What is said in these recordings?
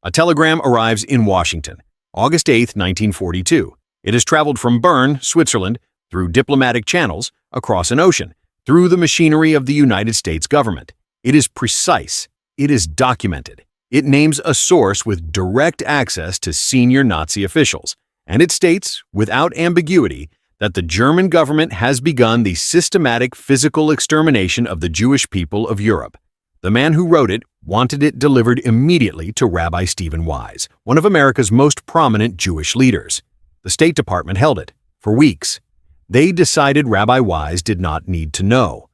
A telegram arrives in Washington, August 8, 1942. It has traveled from Bern, Switzerland, through diplomatic channels, across an ocean, through the machinery of the United States government. It is precise. It is documented. It names a source with direct access to senior Nazi officials, and it states, without ambiguity, that the German government has begun the systematic physical extermination of the Jewish people of Europe. The man who wrote it wanted it delivered immediately to Rabbi Stephen Wise, one of America's most prominent Jewish leaders. The State Department held it for weeks. They decided Rabbi Wise did not need to know.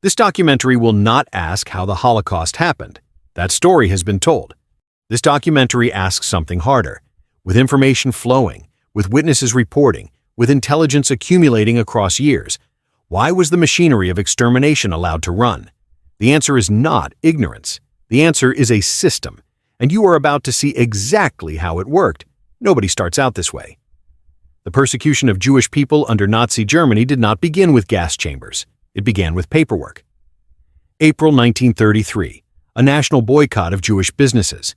This documentary will not ask how the Holocaust happened. That story has been told. This documentary asks something harder, with information flowing, with witnesses reporting, with intelligence accumulating across years. Why was the machinery of extermination allowed to run? The answer is not ignorance. The answer is a system, and you are about to see exactly how it worked. Nobody starts out this way. The persecution of Jewish people under Nazi Germany did not begin with gas chambers. It began with paperwork. April 1933, a national boycott of Jewish businesses.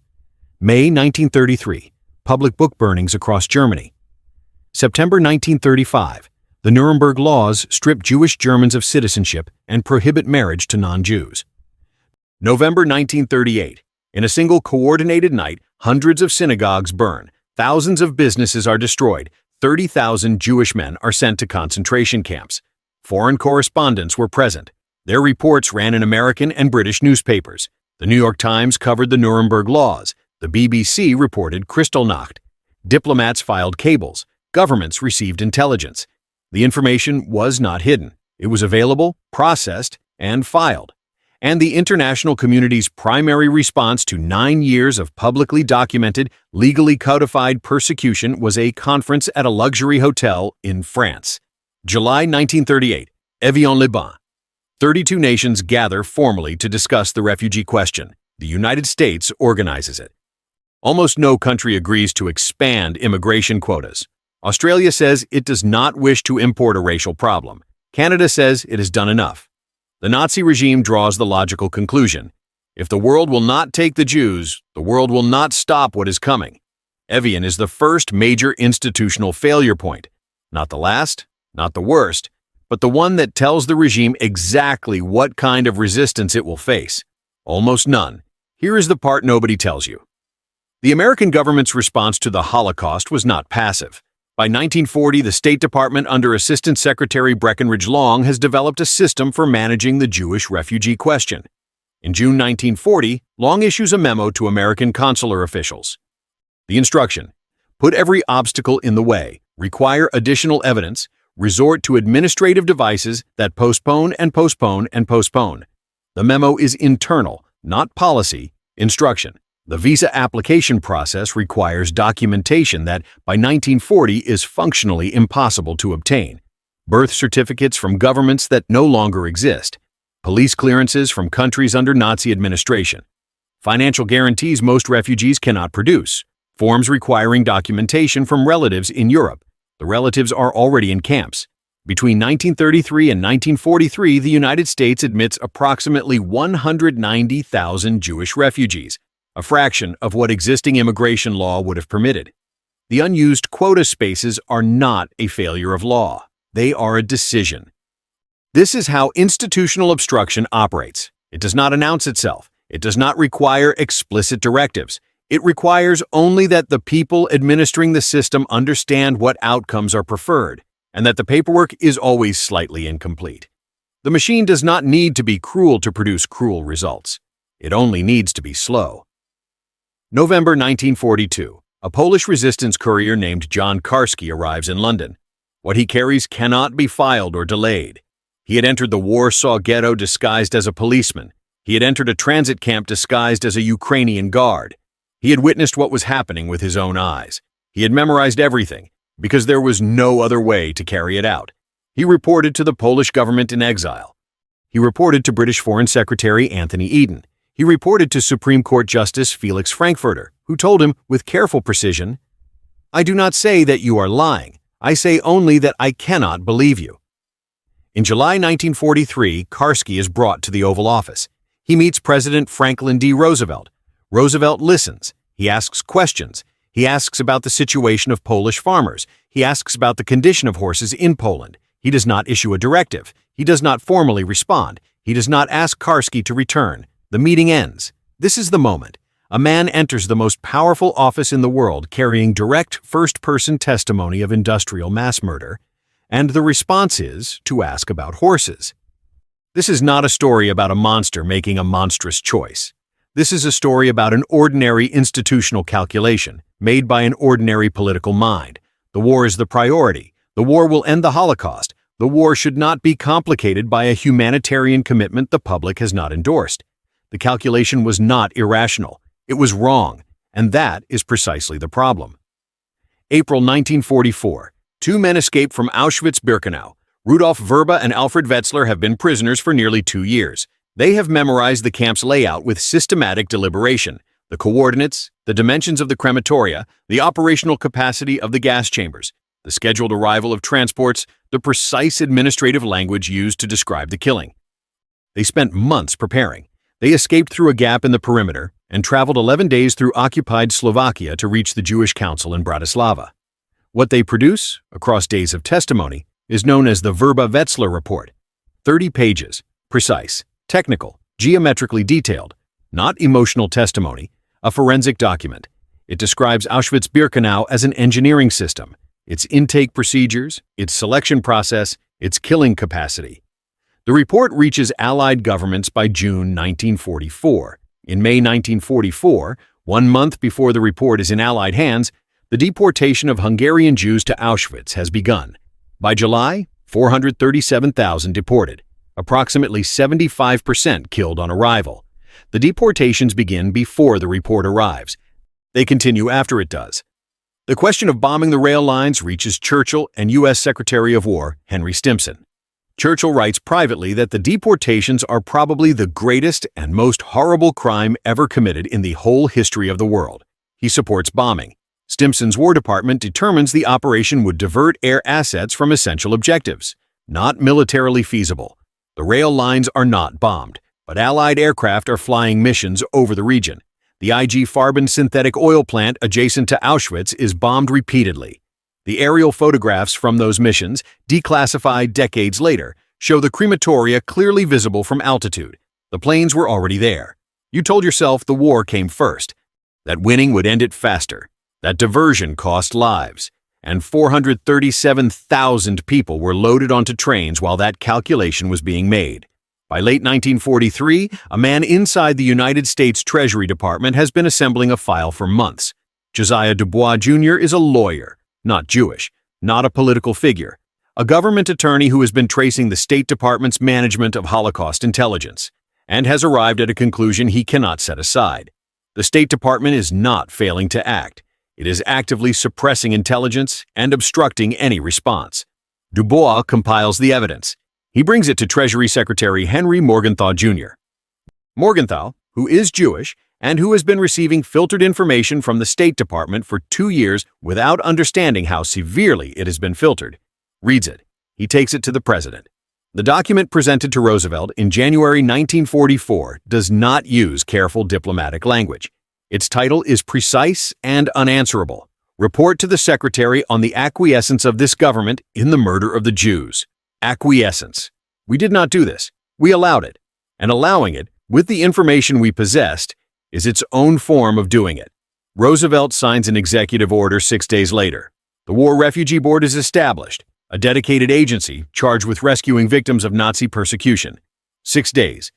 May 1933, public book burnings across Germany. September 1935, the Nuremberg laws strip Jewish Germans of citizenship and prohibit marriage to non-Jews. November 1938, in a single coordinated night, hundreds of synagogues burn, thousands of businesses are destroyed, 30,000 Jewish men are sent to concentration camps. Foreign correspondents were present. Their reports ran in American and British newspapers. The New York Times covered the Nuremberg laws. The BBC reported Kristallnacht. Diplomats filed cables. Governments received intelligence. The information was not hidden. It was available, processed, and filed. And the international community's primary response to 9 years of publicly documented, legally codified persecution was a conference at a luxury hotel in France. July 1938, Evian-les-Bains. 32 nations gather formally to discuss the refugee question. The United States organizes it. Almost no country agrees to expand immigration quotas. Australia says it does not wish to import a racial problem. Canada says it has done enough. The Nazi regime draws the logical conclusion: if the world will not take the Jews, the world will not stop what is coming. Evian is the first major institutional failure point. Not the last, not the worst, but the one that tells the regime exactly what kind of resistance it will face. Almost none. Here is the part nobody tells you. The American government's response to the Holocaust was not passive. By 1940, the State Department under Assistant Secretary Breckinridge Long has developed a system for managing the Jewish refugee question. In June 1940, Long issues a memo to American consular officials. The instruction: put every obstacle in the way, require additional evidence, resort to administrative devices that postpone and postpone and postpone. The memo is internal, not policy, instruction. The visa application process requires documentation that, by 1940, is functionally impossible to obtain. Birth certificates from governments that no longer exist. Police clearances from countries under Nazi administration. Financial guarantees most refugees cannot produce. Forms requiring documentation from relatives in Europe. The relatives are already in camps. Between 1933 and 1943, the United States admits approximately 190,000 Jewish refugees, a fraction of what existing immigration law would have permitted. The unused quota spaces are not a failure of law. They are a decision. This is how institutional obstruction operates. It does not announce itself. It does not require explicit directives. It requires only that the people administering the system understand what outcomes are preferred, and that the paperwork is always slightly incomplete. The machine does not need to be cruel to produce cruel results. It only needs to be slow. November 1942, a Polish resistance courier named John Karski arrives in London. What he carries cannot be filed or delayed. He had entered the Warsaw Ghetto disguised as a policeman. He had entered a transit camp disguised as a Ukrainian guard. He had witnessed what was happening with his own eyes. He had memorized everything, because there was no other way to carry it out. He reported to the Polish government in exile. He reported to British Foreign Secretary Anthony Eden. He reported to Supreme Court Justice Felix Frankfurter, who told him with careful precision, "I do not say that you are lying. I say only that I cannot believe you." In July 1943, Karski is brought to the Oval Office. He meets President Franklin D. Roosevelt. Roosevelt listens. He asks questions. He asks about the situation of Polish farmers. He asks about the condition of horses in Poland. He does not issue a directive. He does not formally respond. He does not ask Karski to return. The meeting ends. This is the moment. A man enters the most powerful office in the world carrying direct first-person testimony of industrial mass murder, and the response is to ask about horses. This is not a story about a monster making a monstrous choice. This is a story about an ordinary institutional calculation made by an ordinary political mind. The war is the priority. The war will end the Holocaust. The war should not be complicated by a humanitarian commitment the public has not endorsed. The calculation was not irrational. It was wrong, and that is precisely the problem. April 1944. 2 men escaped from Auschwitz-Birkenau. Rudolf Vrba and Alfred Wetzler have been prisoners for nearly 2 years. They have memorized the camp's layout with systematic deliberation, the coordinates, the dimensions of the crematoria, the operational capacity of the gas chambers, the scheduled arrival of transports, the precise administrative language used to describe the killing. They spent months preparing. They escaped through a gap in the perimeter and traveled 11 days through occupied Slovakia to reach the Jewish Council in Bratislava. What they produce, across days of testimony, is known as the Vrba-Wetzler report. 30 pages, precise, technical, geometrically detailed, not emotional testimony, a forensic document. It describes Auschwitz-Birkenau as an engineering system, its intake procedures, its selection process, its killing capacity. The report reaches Allied governments by June 1944. In May 1944, 1 month before the report is in Allied hands, the deportation of Hungarian Jews to Auschwitz has begun. By July, 437,000 deported, approximately 75% killed on arrival. The deportations begin before the report arrives. They continue after it does. The question of bombing the rail lines reaches Churchill and U.S. Secretary of War Henry Stimson. Churchill writes privately that the deportations are probably the greatest and most horrible crime ever committed in the whole history of the world. He supports bombing. Stimson's War Department determines the operation would divert air assets from essential objectives. Not militarily feasible. The rail lines are not bombed, but Allied aircraft are flying missions over the region. The IG Farben synthetic oil plant adjacent to Auschwitz is bombed repeatedly. The aerial photographs from those missions, declassified decades later, show the crematoria clearly visible from altitude. The planes were already there. You told yourself the war came first, that winning would end it faster, that diversion cost lives, and 437,000 people were loaded onto trains while that calculation was being made. By late 1943, a man inside the United States Treasury Department has been assembling a file for months. Josiah Dubois Jr. is a lawyer, not Jewish, not a political figure, a government attorney who has been tracing the State Department's management of Holocaust intelligence, and has arrived at a conclusion he cannot set aside. The State Department is not failing to act. It is actively suppressing intelligence and obstructing any response. Dubois compiles the evidence. He brings it to Treasury Secretary Henry Morgenthau Jr. Morgenthau, who is Jewish and who has been receiving filtered information from the State Department for 2 years without understanding how severely it has been filtered, reads it. He takes it to the president. The document presented to Roosevelt in January 1944 does not use careful diplomatic language. Its title is precise and unanswerable. Report to the Secretary on the acquiescence of this government in the murder of the Jews. Acquiescence. We did not do this. We allowed it. And allowing it, with the information we possessed, is its own form of doing it. Roosevelt signs an executive order 6 days later. The War Refugee Board is established, a dedicated agency charged with rescuing victims of Nazi persecution. 6 days.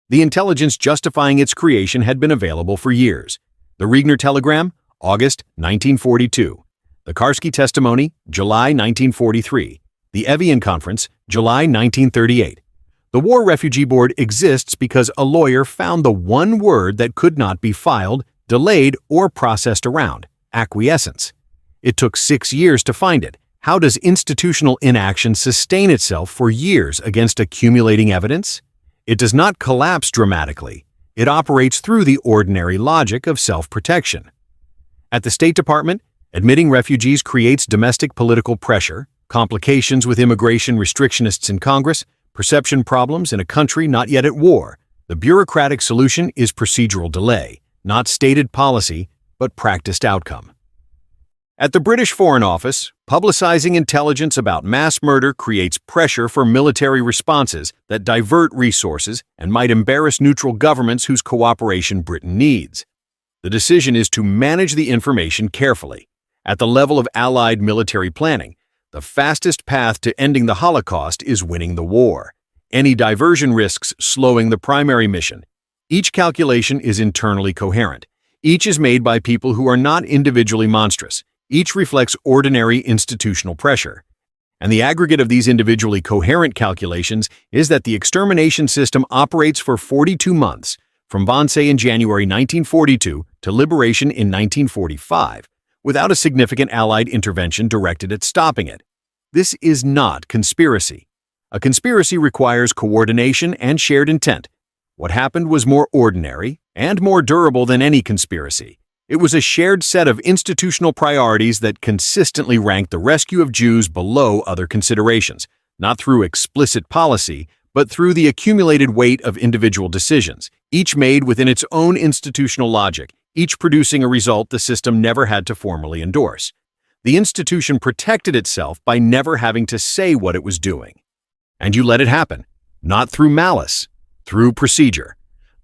The intelligence justifying its creation had been available for years. The Regner Telegram, August 1942. The Karski Testimony, July 1943. The Evian Conference, July 1938. The War Refugee Board exists because a lawyer found the one word that could not be filed, delayed, or processed around: acquiescence. It took 6 years to find it. How does institutional inaction sustain itself for years against accumulating evidence? It does not collapse dramatically. It operates through the ordinary logic of self-protection. At the State Department, admitting refugees creates domestic political pressure, complications with immigration restrictionists in Congress, perception problems in a country not yet at war. The bureaucratic solution is procedural delay, not stated policy, but practiced outcome. At the British Foreign Office, publicizing intelligence about mass murder creates pressure for military responses that divert resources and might embarrass neutral governments whose cooperation Britain needs. The decision is to manage the information carefully. At the level of Allied military planning, the fastest path to ending the Holocaust is winning the war. Any diversion risks slowing the primary mission. Each calculation is internally coherent. Each is made by people who are not individually monstrous. Each reflects ordinary institutional pressure. And the aggregate of these individually coherent calculations is that the extermination system operates for 42 months, from Wannsee in January 1942 to liberation in 1945, without a significant Allied intervention directed at stopping it. This is not conspiracy. A conspiracy requires coordination and shared intent. What happened was more ordinary and more durable than any conspiracy. It was a shared set of institutional priorities that consistently ranked the rescue of Jews below other considerations, not through explicit policy, but through the accumulated weight of individual decisions, each made within its own institutional logic, each producing a result the system never had to formally endorse. The institution protected itself by never having to say what it was doing. And you let it happen, not through malice, through procedure.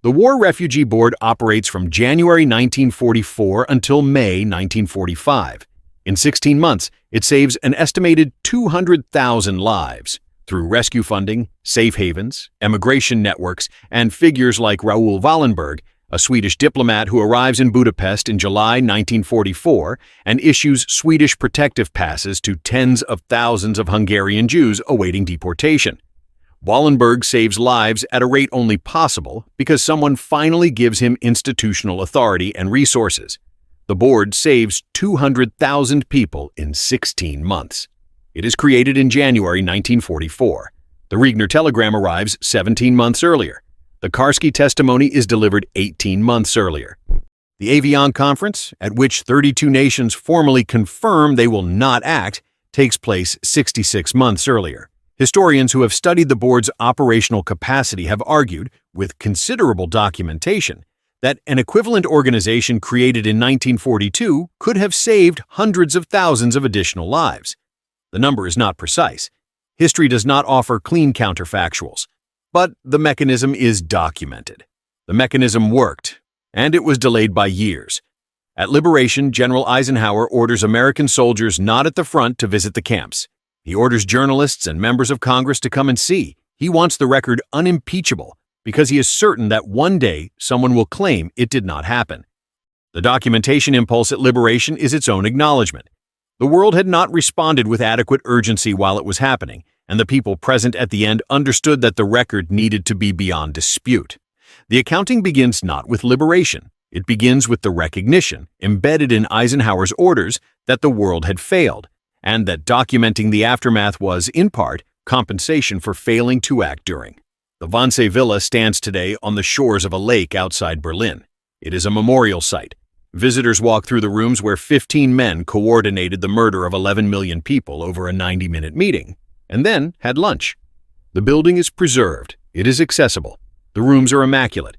The War Refugee Board operates from January 1944 until May 1945. In 16 months, it saves an estimated 200,000 lives through rescue funding, safe havens, emigration networks, and figures like Raoul Wallenberg, a Swedish diplomat who arrives in Budapest in July 1944 and issues Swedish protective passes to tens of thousands of Hungarian Jews awaiting deportation. Wallenberg saves lives at a rate only possible because someone finally gives him institutional authority and resources. The board saves 200,000 people in 16 months. It is created in January 1944. The Regner telegram arrives 17 months earlier. The Karski testimony is delivered 18 months earlier. The Avion Conference, at which 32 nations formally confirm they will not act, takes place 66 months earlier. Historians who have studied the board's operational capacity have argued, with considerable documentation, that an equivalent organization created in 1942 could have saved hundreds of thousands of additional lives. The number is not precise. History does not offer clean counterfactuals, but the mechanism is documented. The mechanism worked, and it was delayed by years. At liberation, General Eisenhower orders American soldiers not at the front to visit the camps. He orders journalists and members of Congress to come and see. He wants the record unimpeachable because he is certain that one day someone will claim it did not happen. The documentation impulse at liberation is its own acknowledgement. The world had not responded with adequate urgency while it was happening, and the people present at the end understood that the record needed to be beyond dispute. The accounting begins not with liberation. It begins with the recognition, embedded in Eisenhower's orders, that the world had failed, and that documenting the aftermath was, in part, compensation for failing to act during. The Wannsee Villa stands today on the shores of a lake outside Berlin. It is a memorial site. Visitors walk through the rooms where 15 men coordinated the murder of 11 million people over a 90-minute meeting, and then had lunch. The building is preserved. It is accessible. The rooms are immaculate.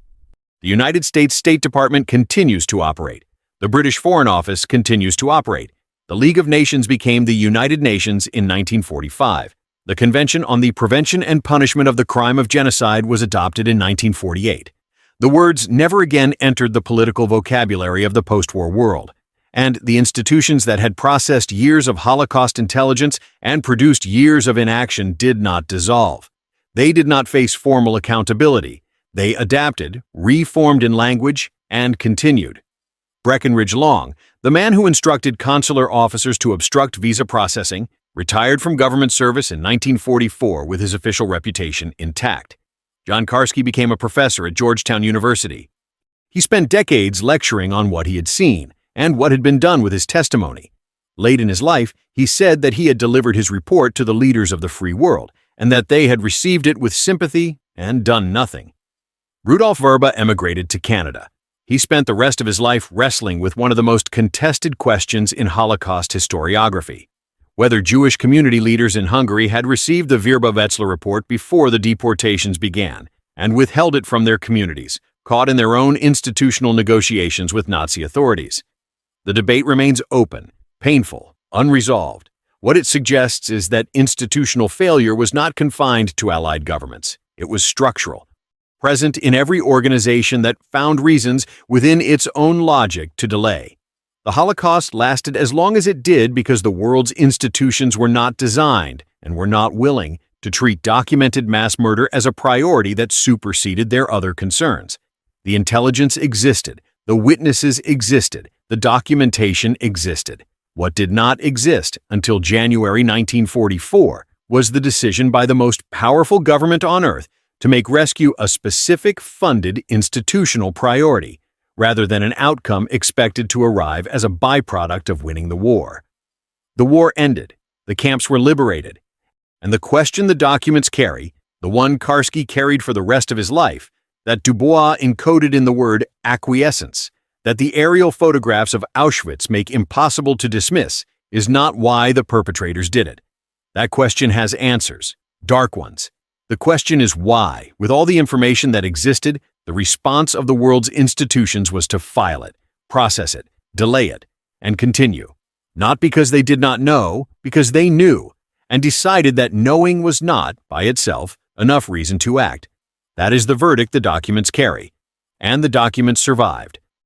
The United States State Department continues to operate. The British Foreign Office continues to operate. The League of Nations became the United Nations in 1945. The Convention on the Prevention and Punishment of the Crime of Genocide was adopted in 1948. The words never again entered the political vocabulary of the post-war world, and the institutions that had processed years of Holocaust intelligence and produced years of inaction did not dissolve. They did not face formal accountability. They adapted, reformed in language, and continued. Breckinridge Long, the man who instructed consular officers to obstruct visa processing, retired from government service in 1944 with his official reputation intact. John Karski became a professor at Georgetown University. He spent decades lecturing on what he had seen and what had been done with his testimony. Late in his life, he said that he had delivered his report to the leaders of the free world and that they had received it with sympathy and done nothing. Rudolf Verba emigrated to Canada. He spent the rest of his life wrestling with one of the most contested questions in Holocaust historiography: whether Jewish community leaders in Hungary had received the Verba-Wetzler report before the deportations began and withheld it from their communities, caught in their own institutional negotiations with Nazi authorities. The debate remains open, painful, unresolved. What it suggests is that institutional failure was not confined to Allied governments. It was structural, present in every organization that found reasons within its own logic to delay. The Holocaust lasted as long as it did because the world's institutions were not designed and were not willing to treat documented mass murder as a priority that superseded their other concerns. The intelligence existed, the witnesses existed, the documentation existed. What did not exist until January 1944 was the decision by the most powerful government on earth to make rescue a specific funded institutional priority, rather than an outcome expected to arrive as a byproduct of winning the war. The war ended, the camps were liberated, and the question the documents carry, the one Karski carried for the rest of his life, that Dubois encoded in the word acquiescence, that the aerial photographs of Auschwitz make impossible to dismiss, is not why the perpetrators did it. That question has answers, dark ones. The question is why, with all the information that existed, the response of the world's institutions was to file it, process it, delay it, and continue. Not because they did not know, because they knew, and decided that knowing was not, by itself, enough reason to act. That is the verdict the documents carry. And the documents survived.